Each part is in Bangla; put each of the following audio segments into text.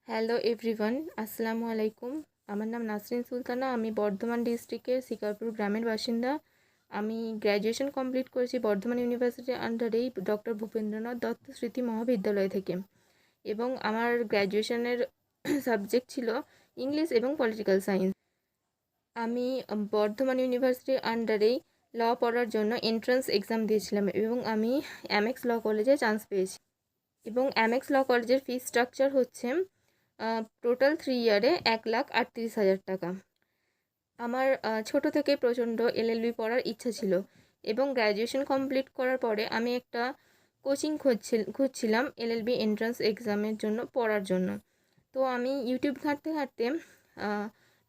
হ্যালো এভরিওয়ান, আসসালামু আলাইকুম। আমার নাম নাসরিন সুলতানা। আমি বর্ধমান ডিস্ট্রিক্টের শিকারপুর গ্রামের বাসিন্দা। আমি গ্র্যাজুয়েশন কমপ্লিট করেছি বর্ধমান ইউনিভার্সিটির আন্ডারেই ডক্টর ভূপেন্দ্রনাথ দত্ত স্মৃতি মহাবিদ্যালয় থেকে, এবং আমার গ্র্যাজুয়েশনের সাবজেক্ট ছিল ইংলিশ এবং পলিটিক্যাল সায়েন্স। আমি বর্ধমান ইউনিভার্সিটির আন্ডারেই ল পড়ার জন্য এন্ট্রান্স এক্সাম দিয়েছিলাম এবং আমি এমএক্স ল কলেজে চান্স পেয়েছি। এবং এমএক্স ল কলেজের ফি স্ট্রাকচার হচ্ছে টোটাল 3 ইয়ারে 1,38,000 টাকা। আমার ছোট থেকে প্রচণ্ড এলএলবি পড়ার ইচ্ছা ছিল, এবং গ্র্যাজুয়েশন কমপ্লিট করার পরে আমি একটা কোচিং খুঁজছিলাম এলএলবি এন্ট্রান্স এক্সামের জন্য পড়ার জন্য। তো আমি ইউটিউব ঘাঁটতে ঘাঁটতে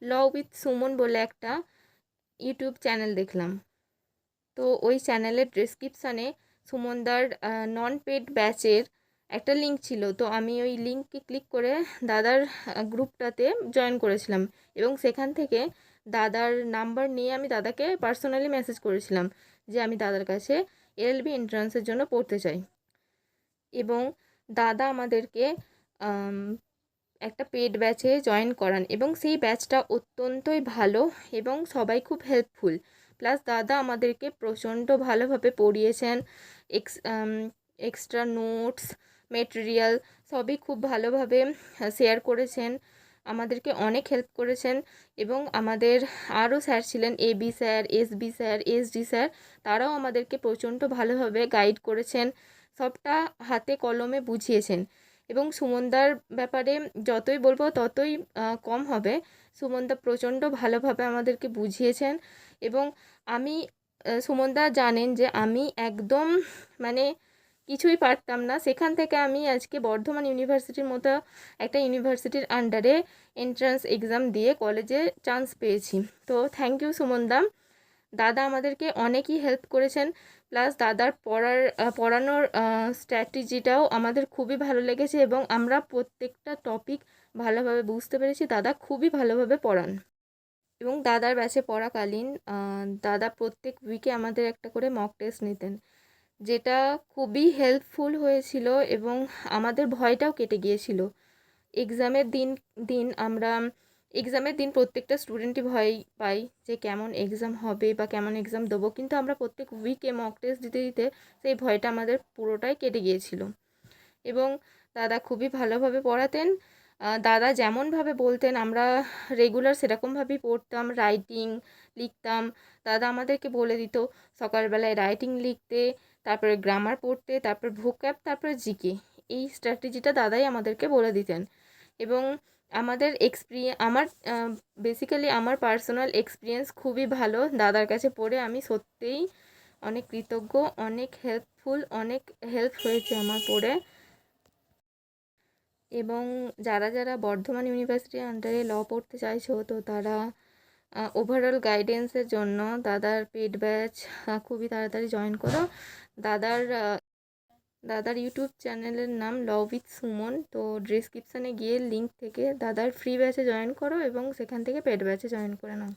ল উইথ সুমন বলে একটা ইউটিউব চ্যানেল দেখলাম। তো ওই চ্যানেলের ডেসক্রিপশানে সুমনদার নন পেড ব্যাচের একটা লিঙ্ক ছিল। তো আমি ওই লিঙ্কে ক্লিক করে দাদার গ্রুপটাতে জয়েন করেছিলাম, এবং সেখান থেকে দাদার নাম্বার নিয়ে আমি দাদাকে পার্সোনালি মেসেজ করেছিলাম যে আমি দাদার কাছে এলএলবি এন্ট্রান্সের জন্য পড়তে চাই। এবং দাদা আমাদেরকে একটা পেড ব্যাচে জয়েন করান, এবং সেই ব্যাচটা অত্যন্তই ভালো এবং সবাই খুব হেল্পফুল। প্লাস দাদা আমাদেরকে প্রচণ্ড ভালোভাবে পড়িয়েছেন। এক্সট্রা নোটস, মেটেরিয়াল সবই খুব ভালোভাবে শেয়ার করেছেন, আমাদেরকে অনেক হেল্প করেছেন। এবং আমাদের আরও স্যার ছিলেন, AB sir, SB sir, SD sir, তারাও আমাদেরকে প্রচণ্ড ভালোভাবে গাইড করেছেন, সবটা হাতে কলমে বুঝিয়েছেন। এবং সুমনদার ব্যাপারে যতই বলবো ততই কম হবে। সুমনদা প্রচণ্ড ভালোভাবে আমাদেরকে বুঝিয়েছেন। এবং আমি সুমনদা জানেন যে আমি একদম মানে কিছুই পারতাম না, সেখান থেকে আমি আজকে বর্ধমান ইউনিভার্সিটির মতো একটা ইউনিভার্সিটির আন্ডারে এন্ট্রান্স এক্সাম দিয়ে কলেজে চান্স পেয়েছি। তো থ্যাংক ইউ সুমনদা। দাদা আমাদেরকে অনেকই হেল্প করেছেন। প্লাস দাদার পড়ানোর স্ট্র্যাটেজিটাও আমাদের খুবই ভালো লেগেছে, এবং আমরা প্রত্যেকটা টপিক ভালোভাবে বুঝতে পেরেছি। দাদা খুবই ভালোভাবে পড়ান। এবং দাদার ব্যাচে পড়াকালীন দাদা প্রত্যেক উইকে আমাদের একটা করে মক টেস্ট নিতেন, যেটা খুবই হেল্পফুল হয়েছিল, এবং আমাদের ভয়টাও কেটে গিয়েছিল। এক্সামের দিন দিন আমরা এক্সামের দিন প্রত্যেকটা স্টুডেন্টই ভয় পাই যে কেমন এক্সাম হবে বা কেমন এক্সাম দেবো, কিন্তু আমরা প্রত্যেক উইকে মক টেস্ট দিতে দিতে সেই ভয়টা আমাদের পুরোটাই কেটে গিয়েছিল। এবং দাদা খুবই ভালোভাবে পড়াতেন। দাদা যেমনভাবে বলতেন আমরা রেগুলার সেরকমভাবেই পড়তাম, রাইটিং লিখতাম। দাদা আমাদেরকে বলে দিত সকালবেলায় রাইটিং লিখতে, তারপরে গ্রামার পড়তে, তারপর ভোক্যাব, তারপরে জিকে। এই স্ট্র্যাটেজিটা দাদাই আমাদেরকে বলে দিতেন। এবং আমাদের বেসিক্যালি আমার পার্সোনাল এক্সপিরিয়েন্স খুবই ভালো। দাদার কাছে পড়ে আমি সত্যিই অনেক কৃতজ্ঞ, অনেক হেল্পফুল, অনেক হেল্প হয়েছে আমার পড়ে। এবং যারা যারা বর্ধমান ইউনিভার্সিটির আন্ডারে ল পড়তে চাইছো, তো তারা ওভারঅল গাইডেন্সের জন্য দাদার পেড ব্যাচ খুবই তাড়াতাড়ি জয়েন করো। দাদার দাদার ইউটিউব চ্যানেলের নাম ল উইথ সুমন। তো ডিসক্রিপশানে গিয়ে লিঙ্ক থেকে দাদার ফ্রি ব্যাচে জয়েন করো, এবং সেখান থেকে পেড ব্যাচে জয়েন করে নাও।